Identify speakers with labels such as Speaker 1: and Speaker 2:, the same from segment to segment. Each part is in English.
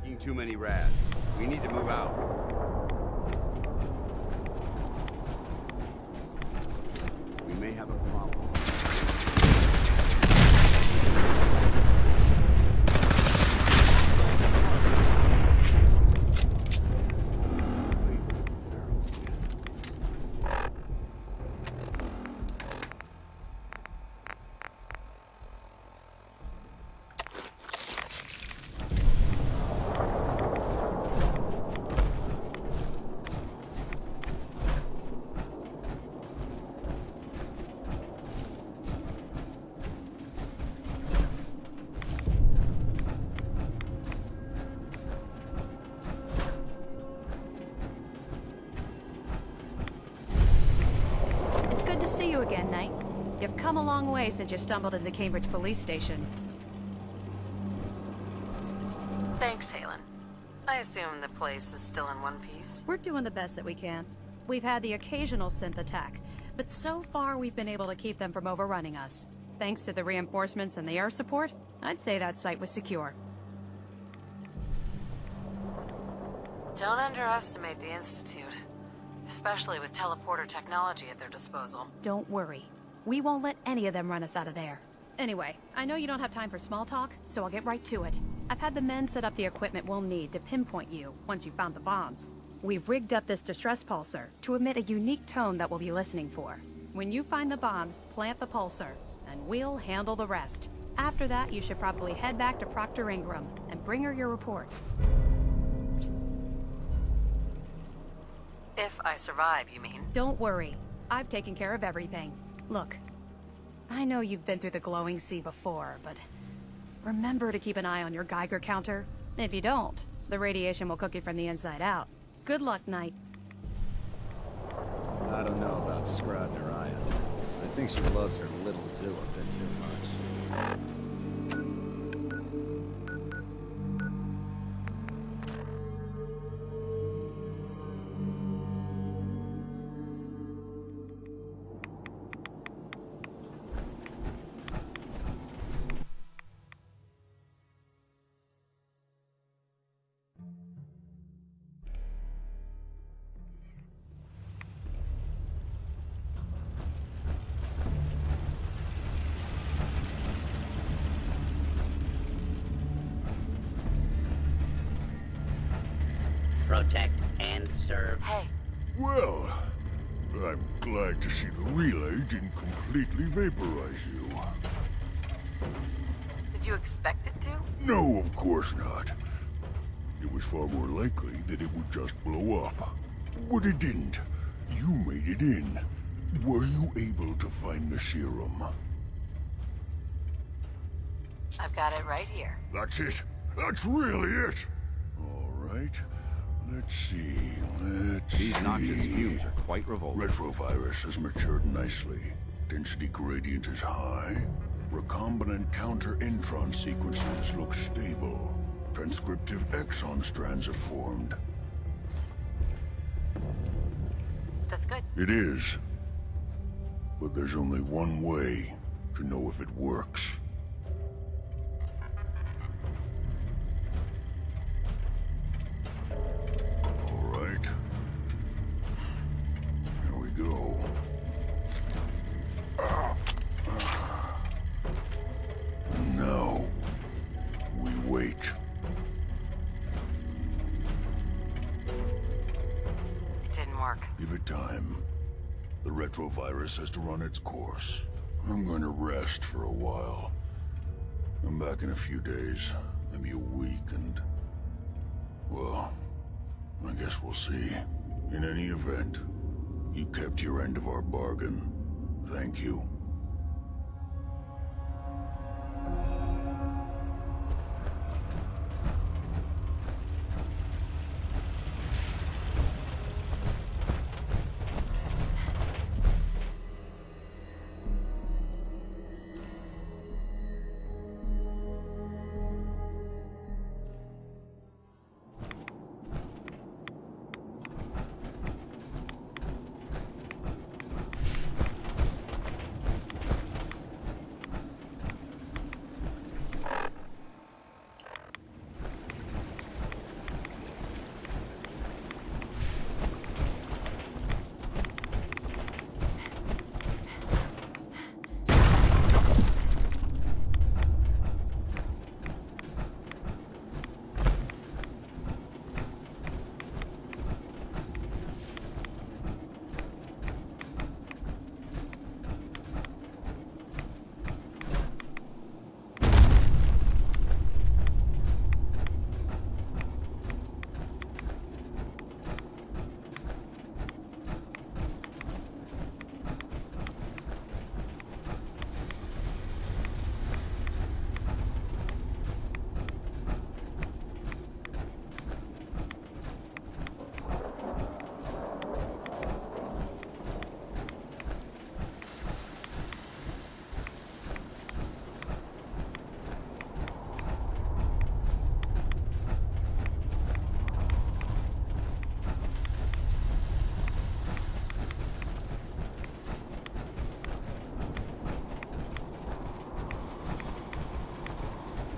Speaker 1: taking too many rads. We need to move out. We may have a problem.
Speaker 2: Again, Knight. You've come a long way since you stumbled into the Cambridge police station.
Speaker 3: Thanks, Halen. I assume the place is still in one piece.
Speaker 2: We're doing the best that we can. We've had the occasional synth attack, but so far we've been able to keep them from overrunning us. Thanks to the reinforcements and the air support, I'd say that site was secure.
Speaker 3: Don't underestimate the Institute. Especially with teleporter technology at their disposal.
Speaker 2: Don't worry. We won't let any of them run us out of there. Anyway, I know you don't have time for small talk, so I'll get right to it. I've had the men set up the equipment we'll need to pinpoint you once you've found the bombs. We've rigged up this distress pulsar to emit a unique tone that we'll be listening for. When you find the bombs, plant the pulsar, and we'll handle the rest. After that, you should probably head back to Proctor Ingram and bring her your report.
Speaker 3: If I survive, you mean?
Speaker 2: Don't worry. I've taken care of everything. Look, I know you've been through the glowing sea before, but remember to keep an eye on your Geiger counter. If you don't, the radiation will cook you from the inside out. Good luck, Knight.
Speaker 4: I don't know about Scribe Naraya. I think she loves her little zoo a bit too much.
Speaker 5: Protect and serve.
Speaker 3: Hey.
Speaker 6: Well, I'm glad to see the relay didn't completely vaporize you.
Speaker 3: Did you expect it to?
Speaker 6: No, of course not. It was far more likely that it would just blow up. But it didn't. You made it in. Were you able to find the serum?
Speaker 3: I've got it right here.
Speaker 6: That's it. That's really it. All right. Let's see.
Speaker 1: These noxious fumes are quite revolting.
Speaker 6: Retrovirus has matured nicely. Density gradient is high. Recombinant counter-intron sequences look stable. Transcriptive exon strands have formed.
Speaker 3: That's good.
Speaker 6: It is. But there's only one way to know if it works. All right. Here we go. Now, we wait.
Speaker 3: It didn't work.
Speaker 6: Give it time. The retrovirus has to run its course. I'm going to rest for a while. I'm back in a few days, maybe a week, and... well, I guess we'll see. In any event, you kept your end of our bargain. Thank you.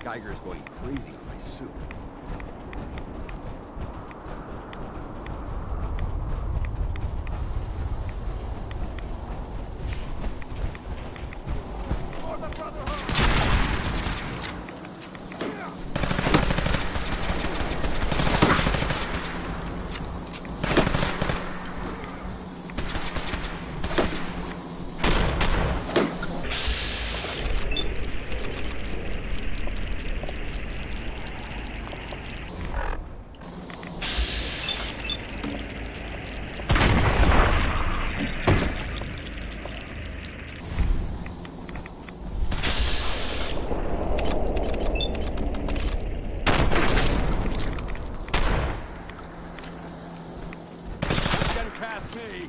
Speaker 1: Geiger's going crazy on my suit. Past me.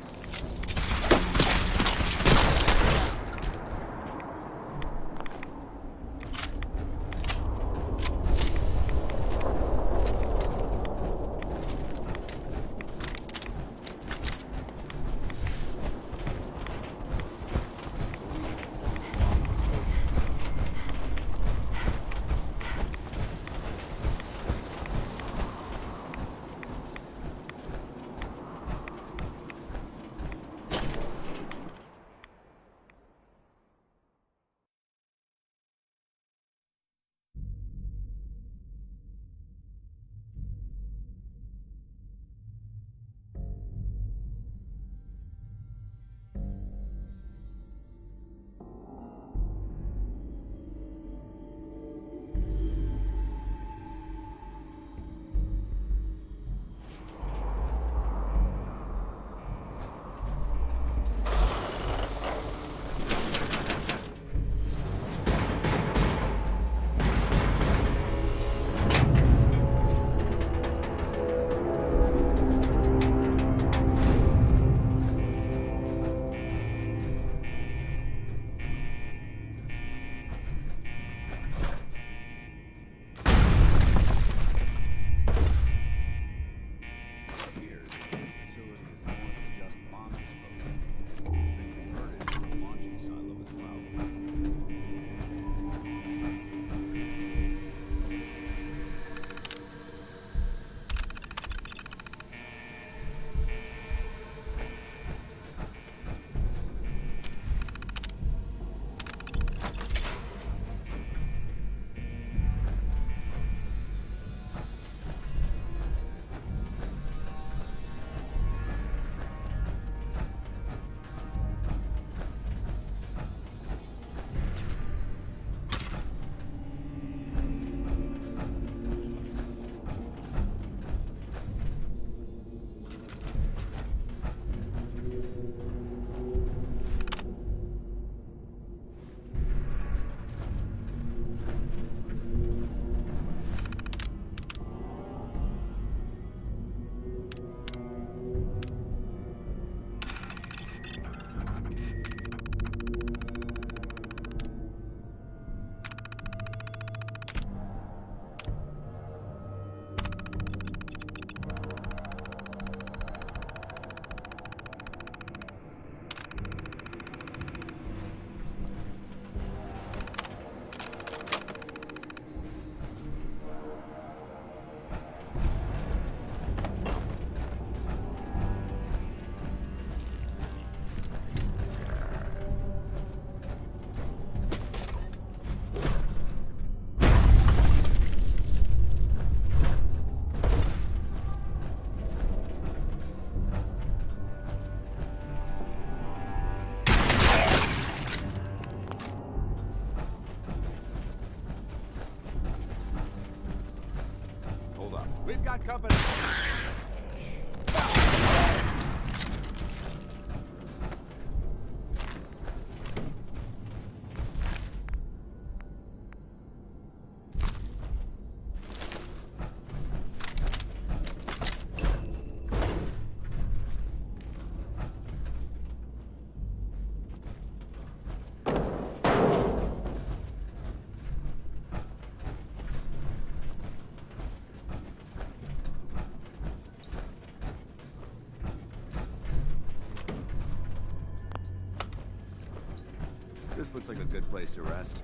Speaker 1: We've got company. This looks like a good place to rest.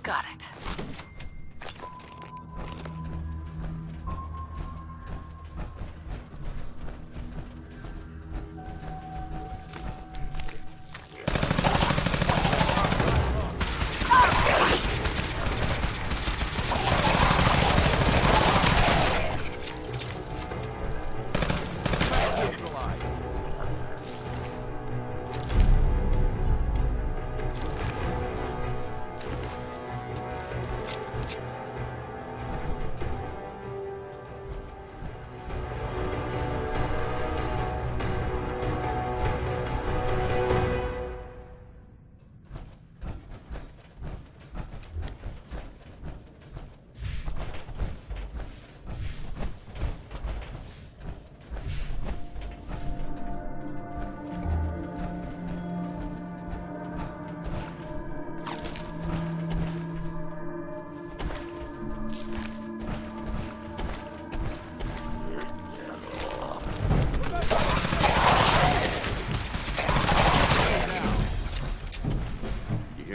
Speaker 3: Got it.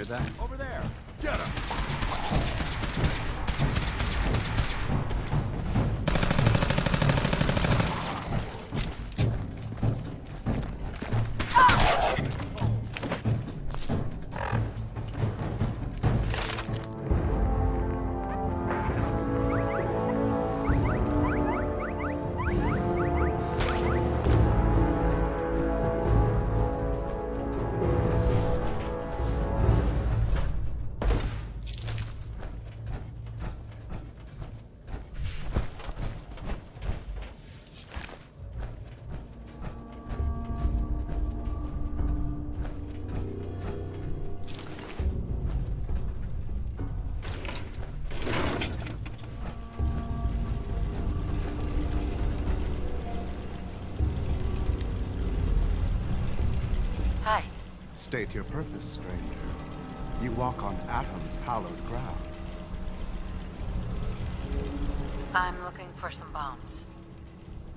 Speaker 4: That?
Speaker 1: Over there. Get him.
Speaker 3: Hi.
Speaker 7: State your purpose, stranger. You walk on Atom's hallowed ground.
Speaker 3: I'm looking for some bombs.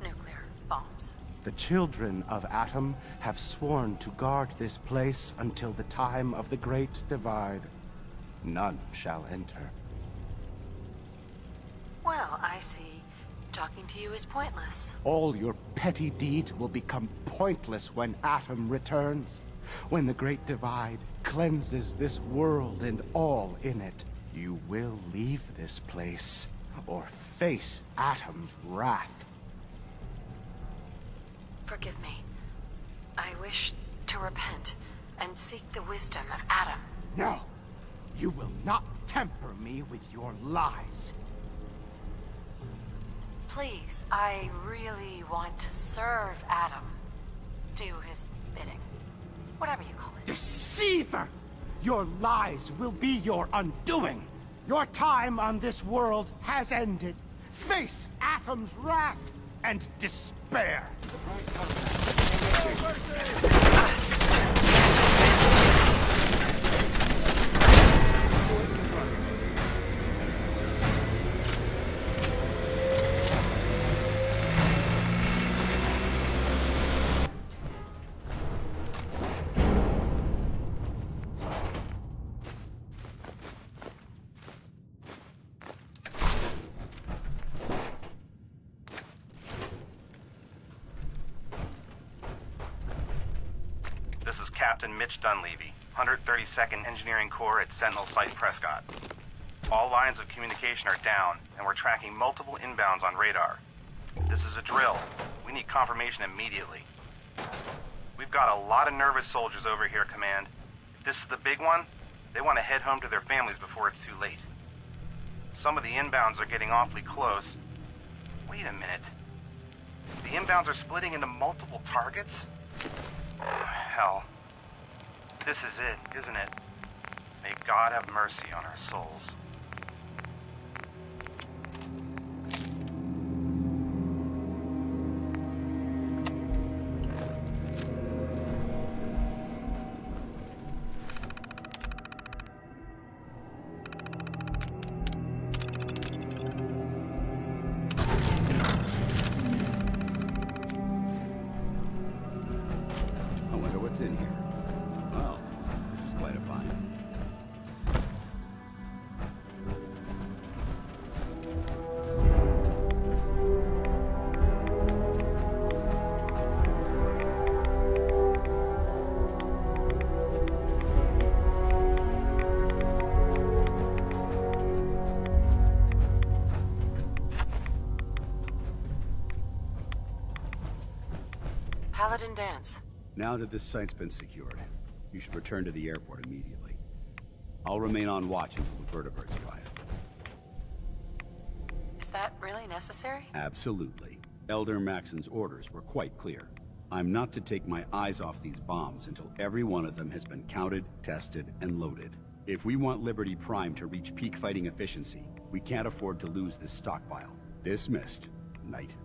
Speaker 3: Nuclear bombs.
Speaker 7: The children of Atom have sworn to guard this place until the time of the Great Divide. None shall enter.
Speaker 3: Well, I see. Talking to you is pointless.
Speaker 7: All your petty deeds will become pointless when Atom returns. When the Great Divide cleanses this world and all in it, you will leave this place or face Atom's wrath.
Speaker 3: Forgive me. I wish to repent and seek the wisdom of Adam.
Speaker 7: No, you will not temper me with your lies.
Speaker 3: Please, I really want to serve Adam. Do his bidding. Whatever you call it.
Speaker 7: Deceiver! Your lies will be your undoing. Your time on this world has ended. Face Atom's wrath and despair.
Speaker 8: This is Captain Mitch Dunleavy, 132nd Engineering Corps at Sentinel Site Prescott. All lines of communication are down, and we're tracking multiple inbounds on radar. This is a drill. We need confirmation immediately. We've got a lot of nervous soldiers over here, Command. If this is the big one, they want to head home to their families before it's too late. Some of the inbounds are getting awfully close. Wait a minute. The inbounds are splitting into multiple targets? Hell. This is it, isn't it? May God have mercy on our souls.
Speaker 4: I wonder what's in here. Well, this is quite a find.
Speaker 3: Paladin dance?
Speaker 9: Now that this site's been secured, you should return to the airport immediately. I'll remain on watch until the vertebrates arrive.
Speaker 3: Is that really necessary?
Speaker 9: Absolutely. Elder Maxon's orders were quite clear. I'm not to take my eyes off these bombs until every one of them has been counted, tested, and loaded. If we want Liberty Prime to reach peak fighting efficiency, we can't afford to lose this stockpile. Dismissed, Knight.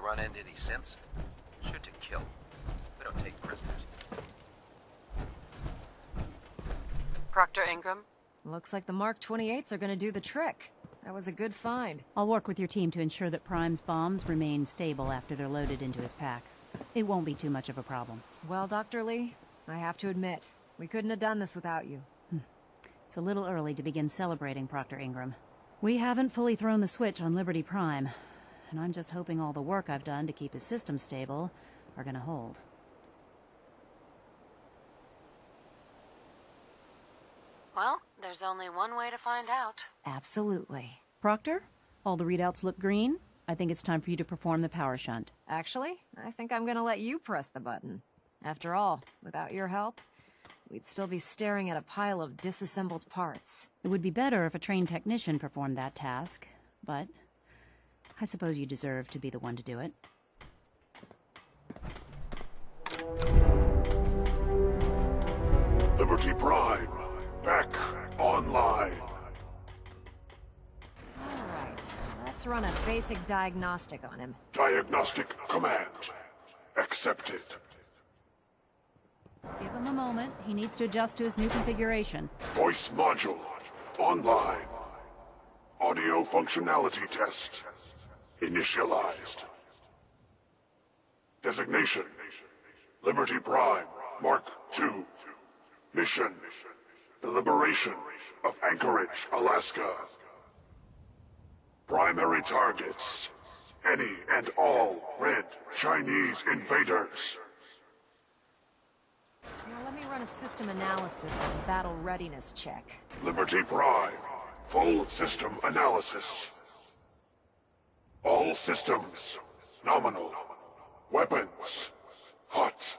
Speaker 10: Run into any sense? Shoot to kill. We don't take prisoners.
Speaker 3: Proctor Ingram?
Speaker 11: Looks like the Mark 28s are gonna do the trick. That was a good find.
Speaker 2: I'll work with your team to ensure that Prime's bombs remain stable after they're loaded into his pack. It won't be too much of a problem.
Speaker 11: Well, Dr. Lee, I have to admit, we couldn't have done this without you.
Speaker 2: It's a little early to begin celebrating, Proctor Ingram. We haven't fully thrown the switch on Liberty Prime. And I'm just hoping all the work I've done to keep his system stable are gonna hold.
Speaker 3: Well, there's only one way to find out.
Speaker 11: Absolutely.
Speaker 2: Proctor, all the readouts look green. I think it's time for you to perform the power shunt.
Speaker 11: Actually, I think I'm gonna let you press the button. After all, without your help, we'd still be staring at a pile of disassembled parts.
Speaker 2: It would be better if a trained technician performed that task, but I suppose you deserve to be the one to do it.
Speaker 6: Liberty Prime, back on online.
Speaker 11: Alright, let's run a basic diagnostic on him.
Speaker 6: Diagnostic command. Accepted.
Speaker 2: Give him a moment. He needs to adjust to his new configuration.
Speaker 6: Voice module. Online. Audio functionality test. Initialized. Designation. Liberty Prime, Mark II. Mission. The liberation of Anchorage, Alaska. Primary targets. Any and all red Chinese invaders.
Speaker 11: Now let me run a system analysis and battle readiness check.
Speaker 6: Liberty Prime. Full system analysis. All systems. Nominal. Weapons. Hot.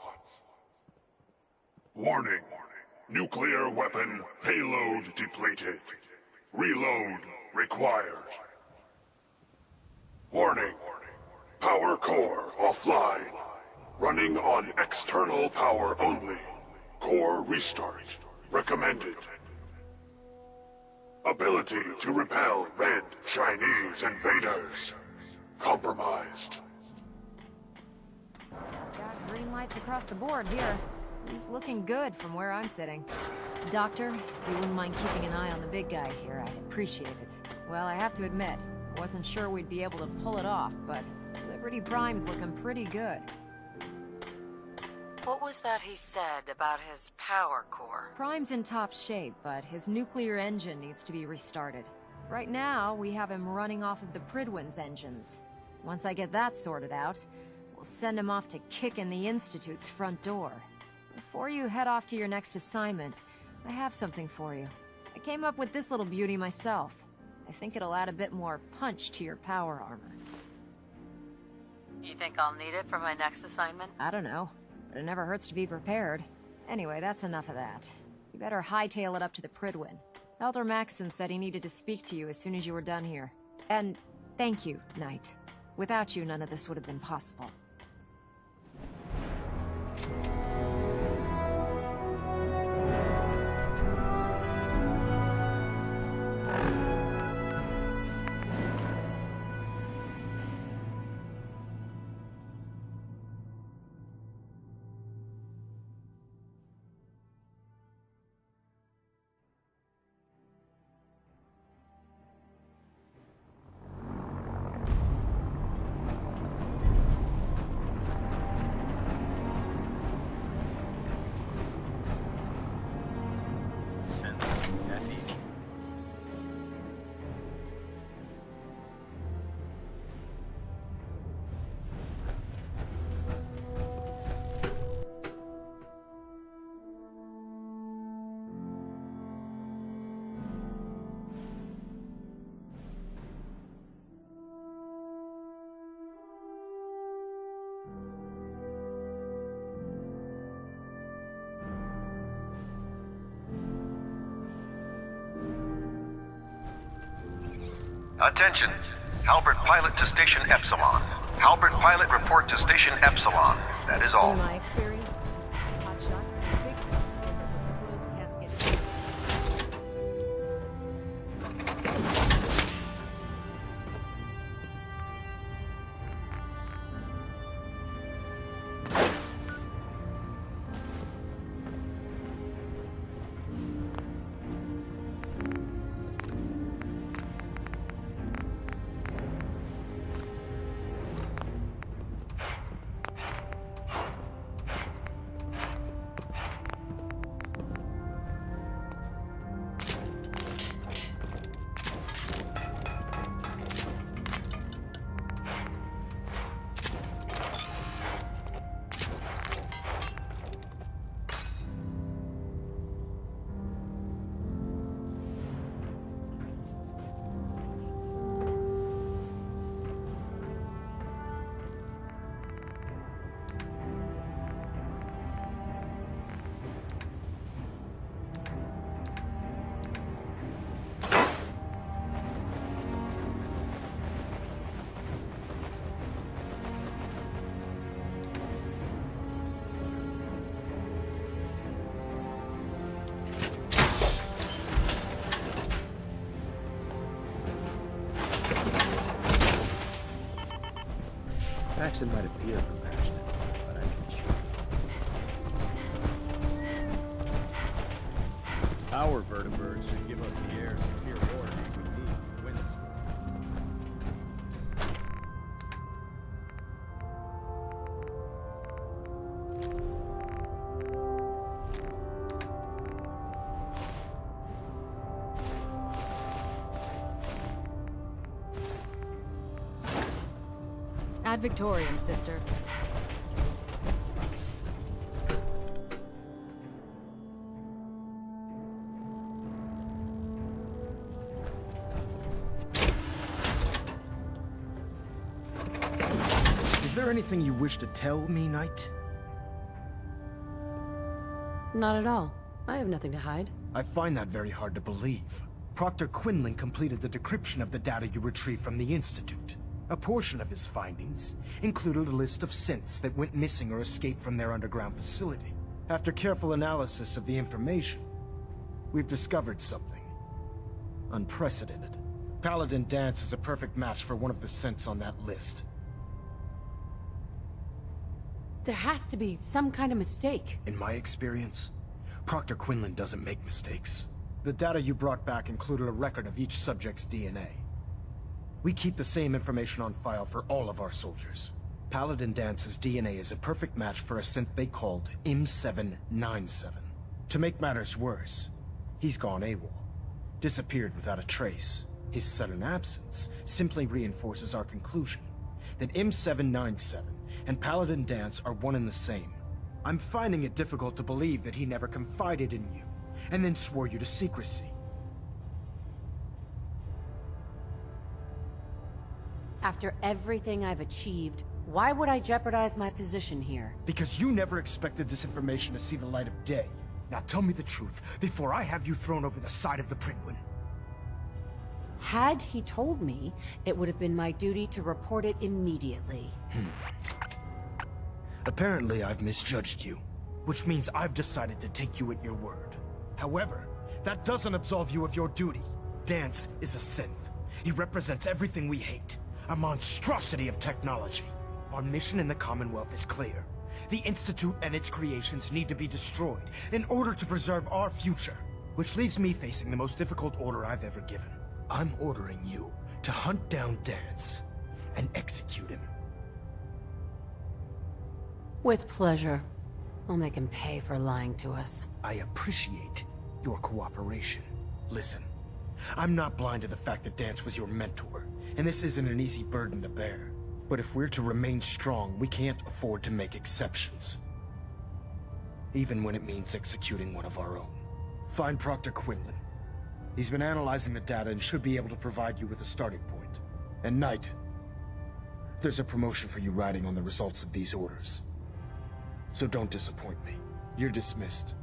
Speaker 6: Warning. Nuclear weapon payload depleted. Reload required. Warning. Power core offline. Running on external power only. Core restart recommended. Ability to repel red Chinese invaders. Compromised.
Speaker 11: Got green lights across the board here. He's looking good from where I'm sitting. Doctor, if you wouldn't mind keeping an eye on the big guy here, I'd appreciate it. Well, I have to admit, I wasn't sure we'd be able to pull it off, but Liberty Prime's looking pretty good.
Speaker 3: What was that he said about his power core?
Speaker 11: Prime's in top shape, but his nuclear engine needs to be restarted. Right now, we have him running off of the Pridwin's engines. Once I get that sorted out, we'll send him off to kick in the Institute's front door. Before you head off to your next assignment, I have something for you. I came up with this little beauty myself. I think it'll add a bit more punch to your power armor.
Speaker 3: You think I'll need it for my next assignment?
Speaker 11: I don't know, but it never hurts to be prepared. Anyway, that's enough of that. You better hightail it up to the Pridwin. Elder Maxson said he needed to speak to you as soon as you were done here. And thank you, Knight. Without you, none of this would have been possible.
Speaker 4: Sense FE.
Speaker 10: Attention! Halbert Pilot to Station Epsilon. Halbert Pilot report to Station Epsilon. That is all.
Speaker 2: In my experience, hot shots and big closed casket.
Speaker 4: Maxon might appear compassionate, but I can assure you. Our vertibirds should give us the air superiority we need to win this war.
Speaker 2: Ad Victoriam, sister.
Speaker 12: Is there anything you wish to tell me, Knight?
Speaker 13: Not at all. I have nothing to hide.
Speaker 12: I find that very hard to believe. Proctor Quinlan completed the decryption of the data you retrieved from the Institute. A portion of his findings included a list of synths that went missing or escaped from their underground facility. After careful analysis of the information, we've discovered something unprecedented. Paladin Dance is a perfect match for one of the synths on that list.
Speaker 13: There has to be some kind of mistake.
Speaker 12: In my experience, Proctor Quinlan doesn't make mistakes. The data you brought back included a record of each subject's DNA. We keep the same information on file for all of our soldiers. Paladin Dance's DNA is a perfect match for a synth they called M797. To make matters worse, he's gone AWOL. Disappeared without a trace. His sudden absence simply reinforces our conclusion that M797 and Paladin Dance are one and the same. I'm finding it difficult to believe that he never confided in you, and then swore you to secrecy.
Speaker 13: After everything I've achieved, why would I jeopardize my position here?
Speaker 12: Because you never expected this information to see the light of day. Now tell me the truth, before I have you thrown over the side of the Pridwin.
Speaker 13: Had he told me, it would have been my duty to report it immediately.
Speaker 12: Apparently I've misjudged you, which means I've decided to take you at your word. However, that doesn't absolve you of your duty. Dance is a synth. He represents everything we hate. A monstrosity of technology. Our mission in the Commonwealth is clear. The Institute and its creations need to be destroyed in order to preserve our future. Which leaves me facing the most difficult order I've ever given. I'm ordering you to hunt down Dance and execute him.
Speaker 13: With pleasure. I'll make him pay for lying to us.
Speaker 12: I appreciate your cooperation. Listen, I'm not blind to the fact that Dance was your mentor, and this isn't an easy burden to bear. But if we're to remain strong, we can't afford to make exceptions. Even when it means executing one of our own. Find Proctor Quinlan. He's been analyzing the data and should be able to provide you with a starting point. And Knight, there's a promotion for you riding on the results of these orders. So don't disappoint me. You're dismissed.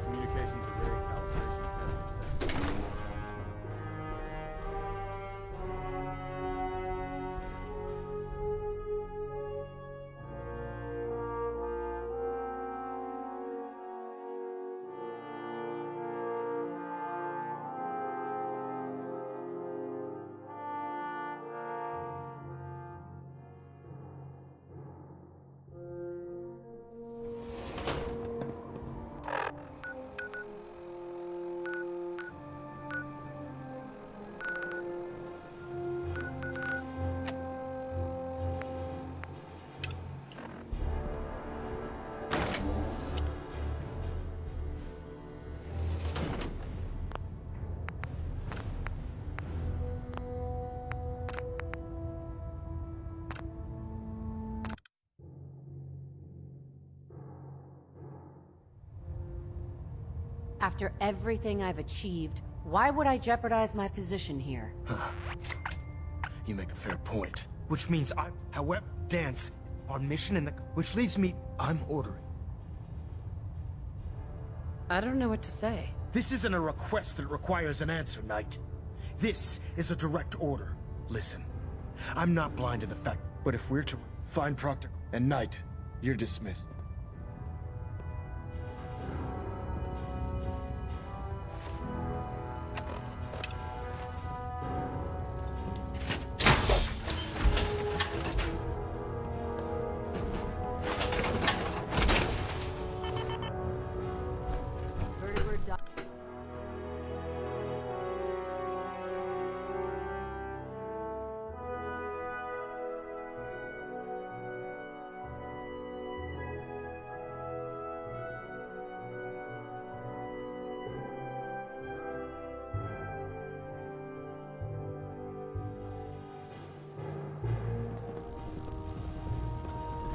Speaker 4: Communications are very calibration test successful.
Speaker 13: After everything I've achieved, why would I jeopardize my position here?
Speaker 12: You make a fair point. Which means however, Dance on mission in the... Which leaves me... I'm ordering.
Speaker 13: I don't know what to say.
Speaker 12: This isn't a request that requires an answer, Knight. This is a direct order. Listen, I'm not blind to the fact, but if we're to Fine, Proctor. And Knight, you're dismissed.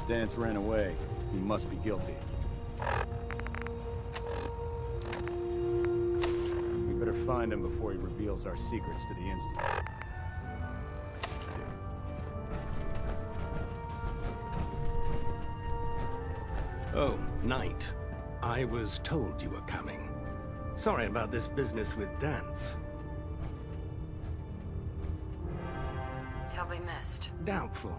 Speaker 4: Dance ran away. He must be guilty. We better find him before he reveals our secrets to the Institute.
Speaker 14: Oh, Knight. I was told you were coming. Sorry about this business with Dance.
Speaker 3: He'll be missed.
Speaker 14: Doubtful.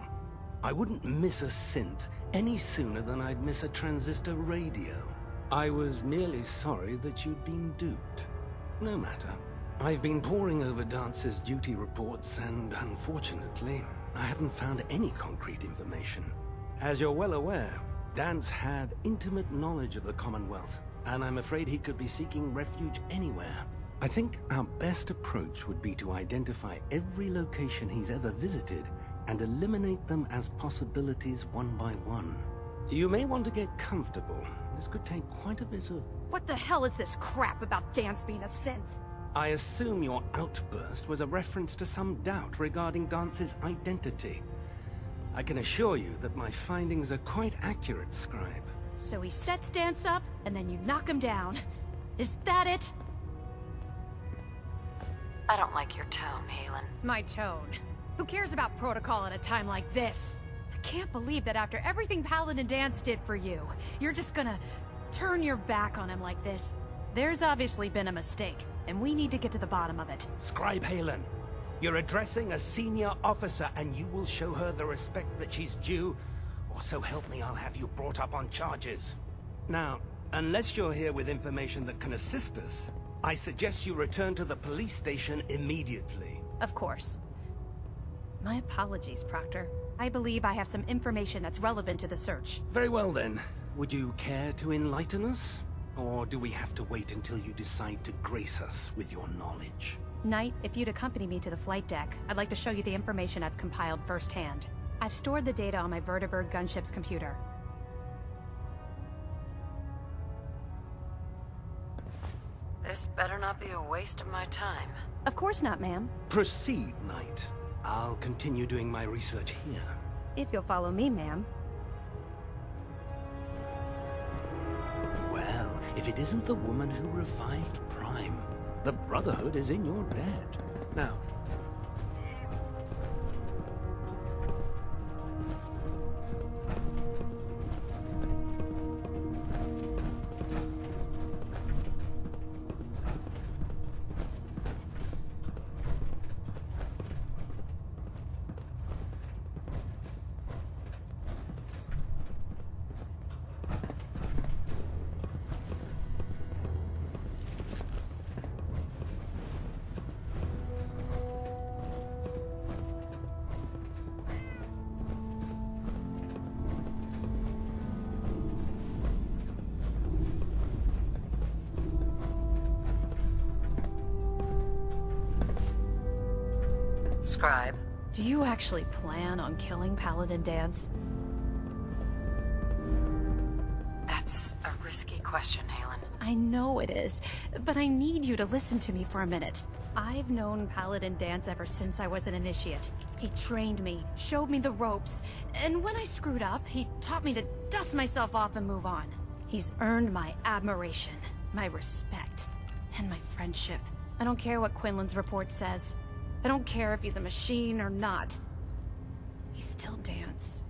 Speaker 14: I wouldn't miss a synth any sooner than I'd miss a transistor radio. I was merely sorry that you'd been duped. No matter. I've been poring over Dance's duty reports, and unfortunately, I haven't found any concrete information. As you're well aware, Dance had intimate knowledge of the Commonwealth, and I'm afraid he could be seeking refuge anywhere. I think our best approach would be to identify every location he's ever visited and eliminate them as possibilities one by one. You may want to get comfortable. This could take quite a bit of...
Speaker 2: What the hell is this crap about Dance being a synth?
Speaker 14: I assume your outburst was a reference to some doubt regarding Dance's identity. I can assure you that my findings are quite accurate, Scribe.
Speaker 2: So he sets Dance up, and then you knock him down. Is that it?
Speaker 3: I don't like your tone, Halen.
Speaker 2: My tone? Who cares about protocol at a time like this? I can't believe that after everything Paladin Dance did for you, you're just gonna turn your back on him like this. There's obviously been a mistake, and we need to get to the bottom of it.
Speaker 14: Scribe Halen, you're addressing a senior officer, and you will show her the respect that she's due, or so help me, I'll have you brought up on charges. Now, unless you're here with information that can assist us, I suggest you return to the police station immediately.
Speaker 2: Of course. My apologies, Proctor. I believe I have some information that's relevant to the search.
Speaker 14: Very well then. Would you care to enlighten us? Or do we have to wait until you decide to grace us with your knowledge?
Speaker 2: Knight, if you'd accompany me to the flight deck, I'd like to show you the information I've compiled firsthand. I've stored the data on my Vertibird gunship's computer.
Speaker 3: This better not be a waste of my time.
Speaker 2: Of course not, ma'am.
Speaker 14: Proceed, Knight. I'll continue doing my research here.
Speaker 2: If you'll follow me, ma'am.
Speaker 14: Well, if it isn't the woman who revived Prime, the Brotherhood is in your debt. Now,
Speaker 3: Scribe.
Speaker 2: Do you actually plan on killing Paladin Dance?
Speaker 3: That's a risky question, Halen.
Speaker 2: I know it is, but I need you to listen to me for a minute. I've known Paladin Dance ever since I was an initiate. He trained me, showed me the ropes, and when I screwed up, he taught me to dust myself off and move on. He's earned my admiration, my respect, and my friendship. I don't care what Quinlan's report says. I don't care if he's a machine or not. He's still Dance.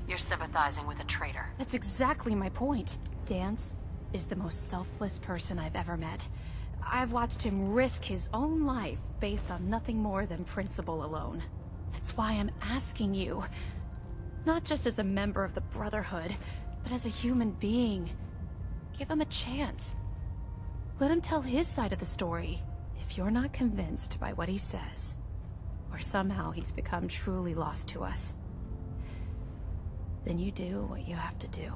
Speaker 3: You're sympathizing with a traitor.
Speaker 2: That's exactly my point. Dance is the most selfless person I've ever met. I've watched him risk his own life based on nothing more than principle alone. That's why I'm asking you. Not just as a member of the Brotherhood, but as a human being. Give him a chance. Let him tell his side of the story. If you're not convinced by what he says, or somehow he's become truly lost to us, then you do what you have to do.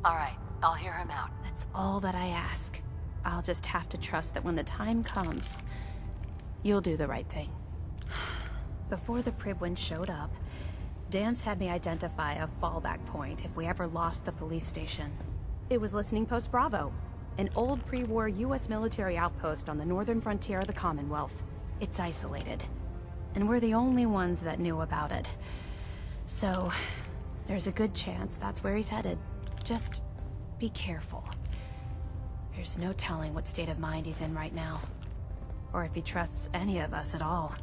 Speaker 3: All right, I'll hear him out.
Speaker 2: That's all that I ask. I'll just have to trust that when the time comes, you'll do the right thing. Before the Pribwins showed up, Dan's had me identify a fallback point if we ever lost the police station. It was Listening Post Bravo, an old pre-war US military outpost on the northern frontier of the Commonwealth. It's isolated, and we're the only ones that knew about it. So, there's a good chance that's where he's headed. Just be careful. There's no telling what state of mind he's in right now, or if he trusts any of us at all.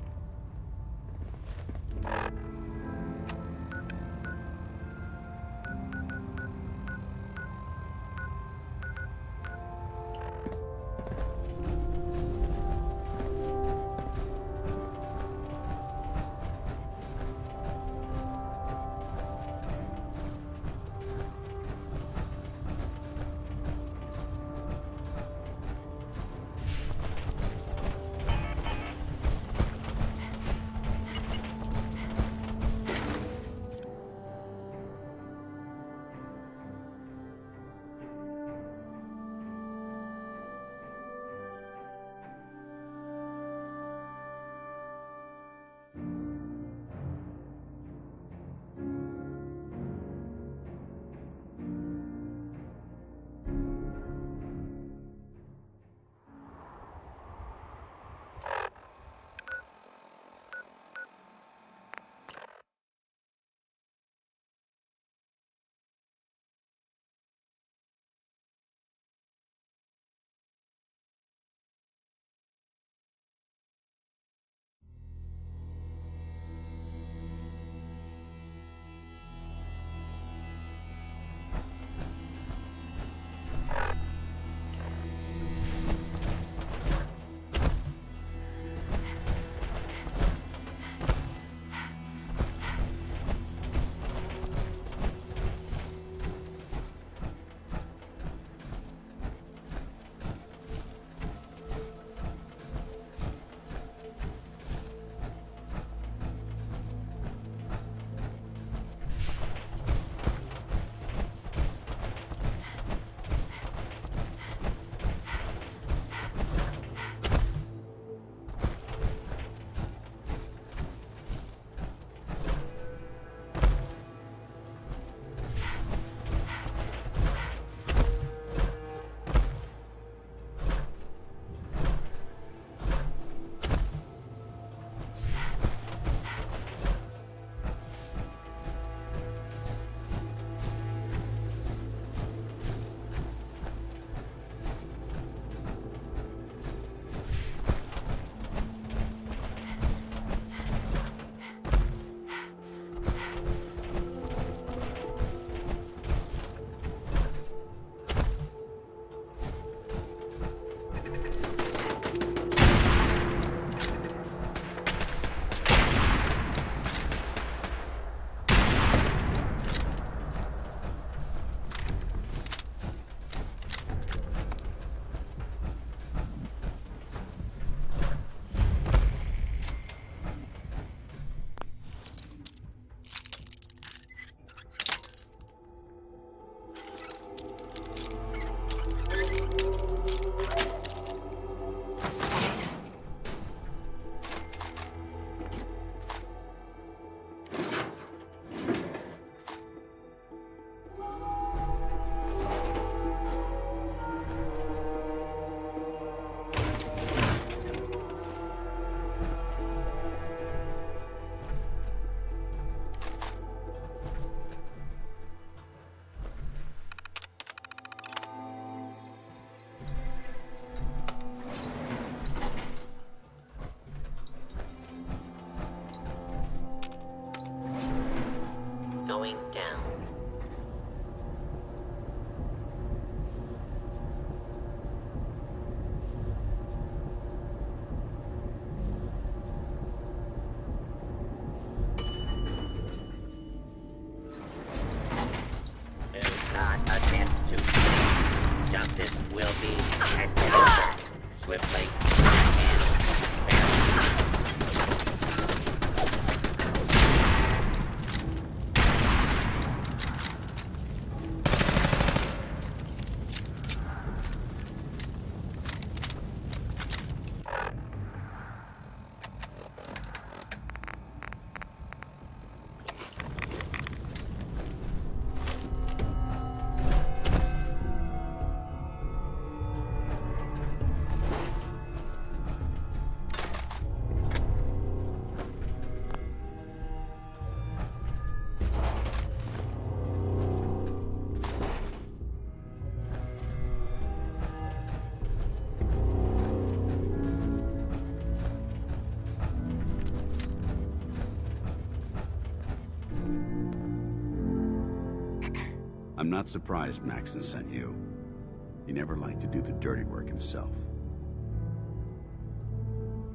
Speaker 5: Going down. Justice will be administered swiftly and fairly.
Speaker 9: I'm not surprised Maxon sent you. He never liked to do the dirty work himself.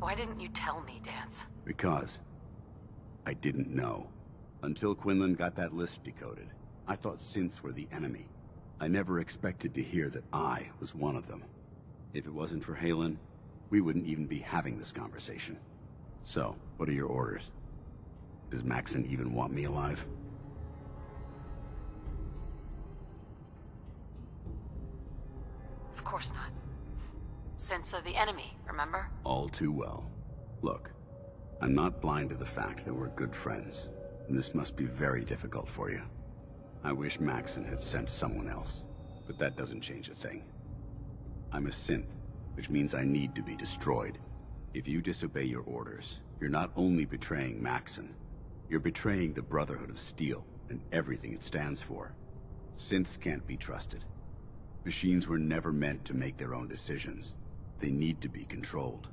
Speaker 3: Why didn't you tell me, Dance?
Speaker 9: Because I didn't know. Until Quinlan got that list decoded, I thought synths were the enemy. I never expected to hear that I was one of them. If it wasn't for Halen, we wouldn't even be having this conversation. So, what are your orders? Does Maxon even want me alive?
Speaker 3: Of course not. Synths are the enemy, remember?
Speaker 9: All too well. Look, I'm not blind to the fact that we're good friends, and this must be very difficult for you. I wish Maxon had sent someone else, but that doesn't change a thing. I'm a synth, which means I need to be destroyed. If you disobey your orders, you're not only betraying Maxon, you're betraying the Brotherhood of Steel and everything it stands for. Synths can't be trusted. Machines were never meant to make their own decisions. They need to be controlled.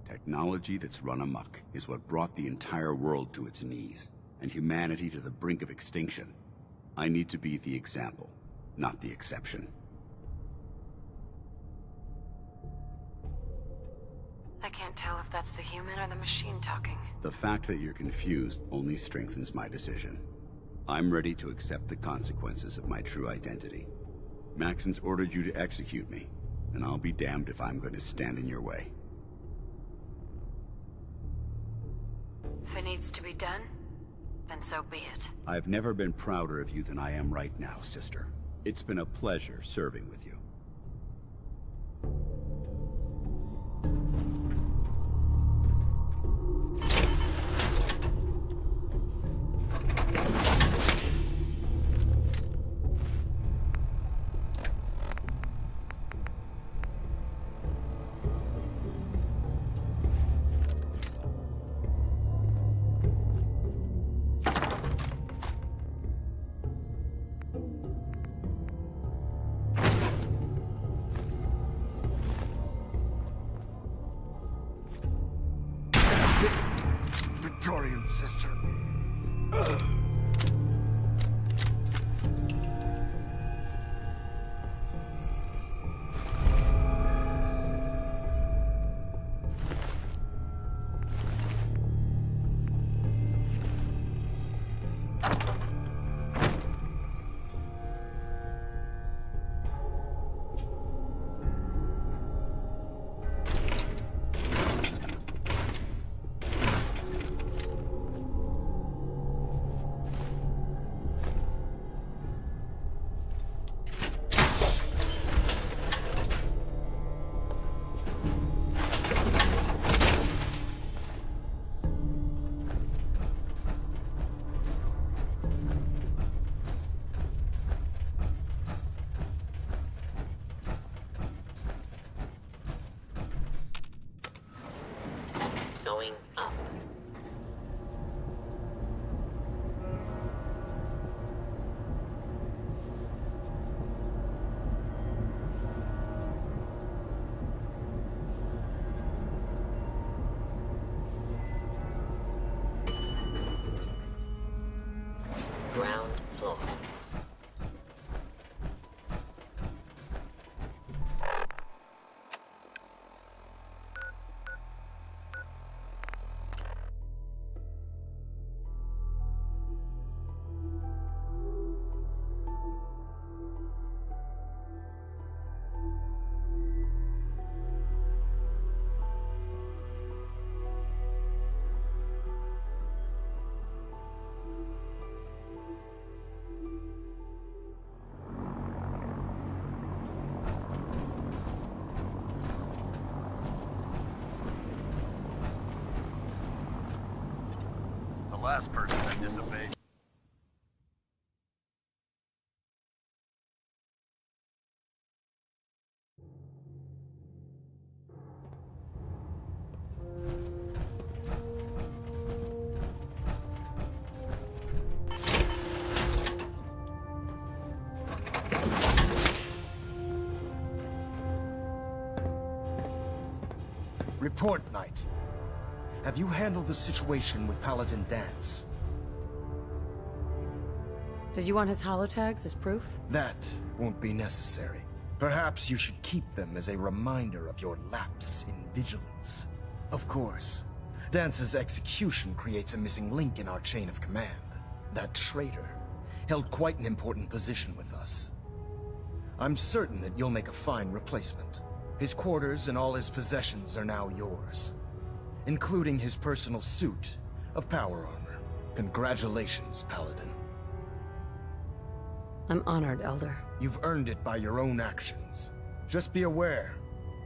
Speaker 9: Technology that's run amok is what brought the entire world to its knees, and humanity to the brink of extinction. I need to be the example, not the exception.
Speaker 3: I can't tell if that's the human or the machine talking.
Speaker 9: The fact that you're confused only strengthens my decision. I'm ready to accept the consequences of my true identity. Maxon's ordered you to execute me, and I'll be damned if I'm going to stand in your way.
Speaker 3: If it needs to be done, then so be it.
Speaker 9: I've never been prouder of you than I am right now, sister. It's been a pleasure serving with you.
Speaker 1: Victorian sister.
Speaker 4: last person that disobeyed.
Speaker 12: Report, Knight. Have you handled the situation with Paladin Dance?
Speaker 13: Did you want his holotags as proof?
Speaker 12: That won't be necessary. Perhaps you should keep them as a reminder of your lapse in vigilance. Of course, Dance's execution creates a missing link in our chain of command. That traitor held quite an important position with us. I'm certain that you'll make a fine replacement. His quarters and all his possessions are now yours, including his personal suit of power armor. Congratulations, Paladin.
Speaker 13: I'm honored, Elder.
Speaker 12: You've earned it by your own actions. Just be aware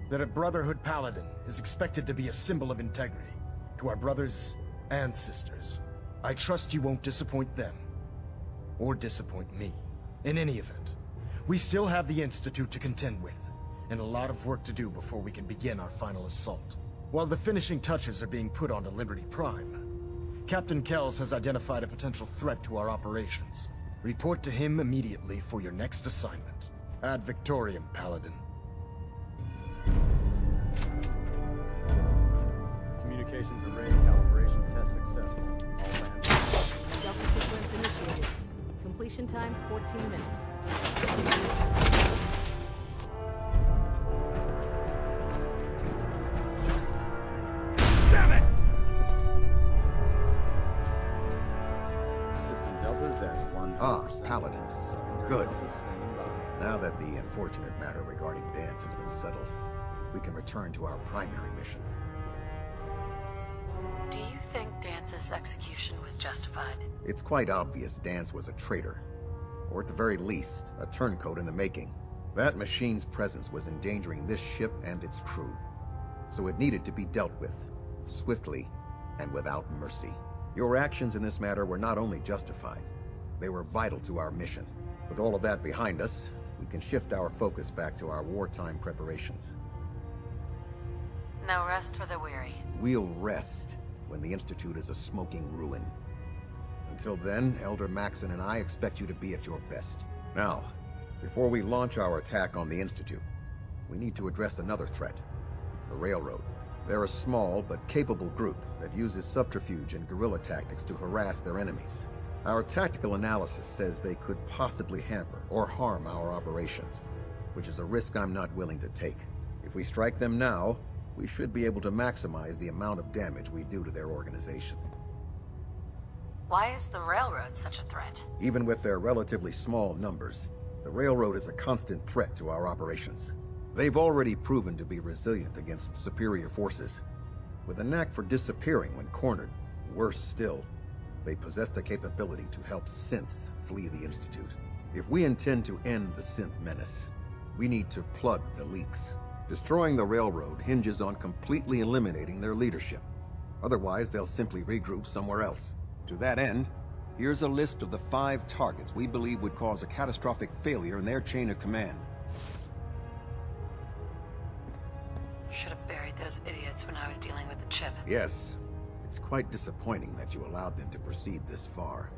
Speaker 12: that a Brotherhood Paladin is expected to be a symbol of integrity to our brothers and sisters. I trust you won't disappoint them, or disappoint me. In any event, we still have the Institute to contend with, and a lot of work to do before we can begin our final assault. While the finishing touches are being put onto Liberty Prime, Captain Kells has identified a potential threat to our operations. Report to him immediately for your next assignment. Ad Victoriam, Paladin.
Speaker 4: Communications array calibration test successful. All lands.
Speaker 13: Delta sequence initiated. Completion time 14 minutes.
Speaker 15: Paladin. Good. Now that the unfortunate matter regarding Dance has been settled, we can return to our primary mission.
Speaker 3: Do you think Dance's execution was justified?
Speaker 15: It's quite obvious Dance was a traitor, or at the very least, a turncoat in the making. That machine's presence was endangering this ship and its crew, so it needed to be dealt with, swiftly and without mercy. Your actions in this matter were not only justified, they were vital to our mission. With all of that behind us, we can shift our focus back to our wartime preparations.
Speaker 3: No rest for the weary.
Speaker 15: We'll rest when the Institute is a smoking ruin. Until then, Elder Maxon and I expect you to be at your best. Now, before we launch our attack on the Institute, we need to address another threat, the Railroad. They're a small but capable group that uses subterfuge and guerrilla tactics to harass their enemies. Our tactical analysis says they could possibly hamper or harm our operations, which is a risk I'm not willing to take. If we strike them now, we should be able to maximize the amount of damage we do to their organization.
Speaker 3: Why is the Railroad such a threat?
Speaker 15: Even with their relatively small numbers, the Railroad is a constant threat to our operations. They've already proven to be resilient against superior forces, with a knack for disappearing when cornered. Worse still, they possess the capability to help synths flee the Institute. If we intend to end the synth menace, we need to plug the leaks. Destroying the Railroad hinges on completely eliminating their leadership. Otherwise, they'll simply regroup somewhere else. To that end, here's a list of the 5 targets we believe would cause a catastrophic failure in their chain of command.
Speaker 3: Should have buried those idiots when I was dealing with the chip.
Speaker 15: Yes. It's quite disappointing that you allowed them to proceed this far.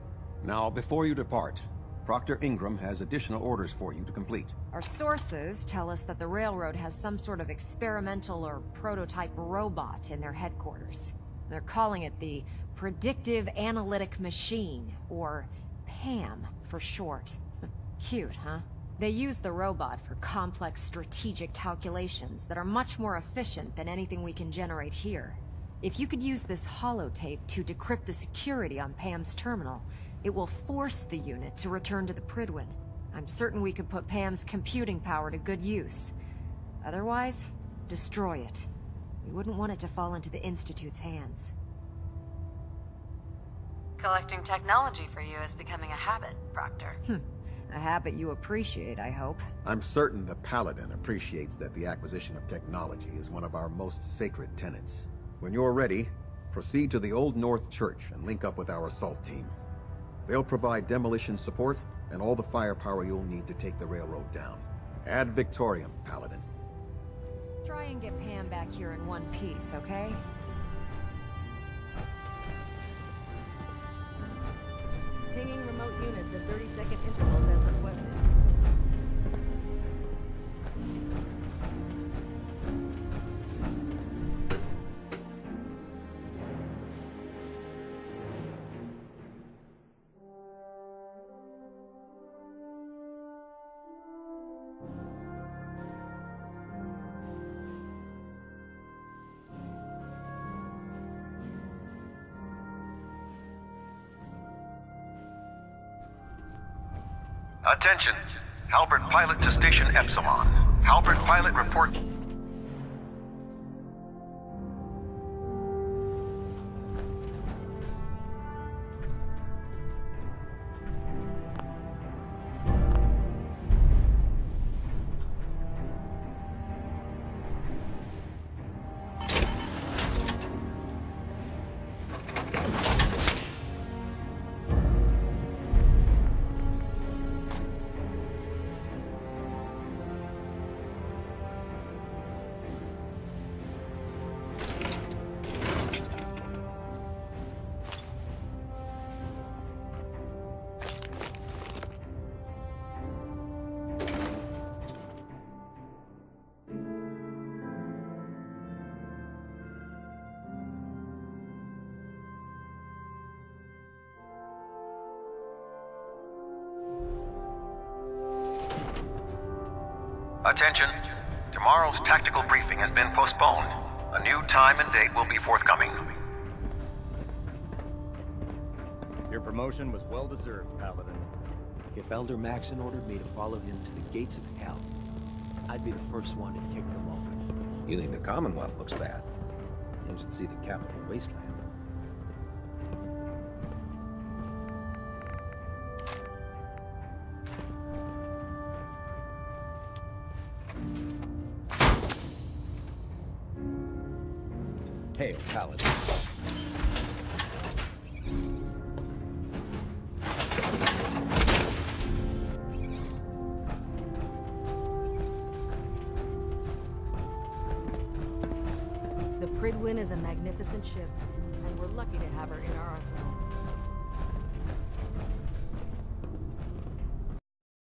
Speaker 15: Now, before you depart, Proctor Ingram has additional orders for you to complete.
Speaker 11: Our sources tell us that the Railroad has some sort of experimental or prototype robot in their headquarters. They're calling it the Predictive Analytic Machine, or PAM for short. Cute, huh? They use the robot for complex strategic calculations that are much more efficient than anything we can generate here. If you could use this holotape to decrypt the security on Pam's terminal, it will force the unit to return to the Prydwen. I'm certain we could put Pam's computing power to good use. Otherwise, destroy it. We wouldn't want it to fall into the Institute's hands.
Speaker 3: Collecting technology for you is becoming a habit, Proctor.
Speaker 11: A habit you appreciate, I hope.
Speaker 15: I'm certain the Paladin appreciates that the acquisition of technology is one of our most sacred tenets. When you're ready, Proceed to the Old North Church and link up with our assault team. They'll provide demolition support and all the firepower you'll need to take the railroad down. Ad Victoriam, Paladin.
Speaker 11: Try and get Pam back here in one piece, okay?
Speaker 13: Pinging remote units at 30-second intervals as requested.
Speaker 10: Attention! Halbert Pilot to Station Epsilon. Halbert Pilot report... Attention. Tomorrow's tactical briefing has been postponed. A new time and date will be forthcoming.
Speaker 4: Your promotion was well-deserved, Paladin.
Speaker 16: If Elder Maxon ordered me to follow him to the gates of hell, I'd be the first one to kick them open.
Speaker 17: You think the Commonwealth looks bad? You should see the capital wasteland.
Speaker 4: Hail, Paladin.
Speaker 13: The Pridwin is a magnificent ship, and we're lucky to have her in our arsenal.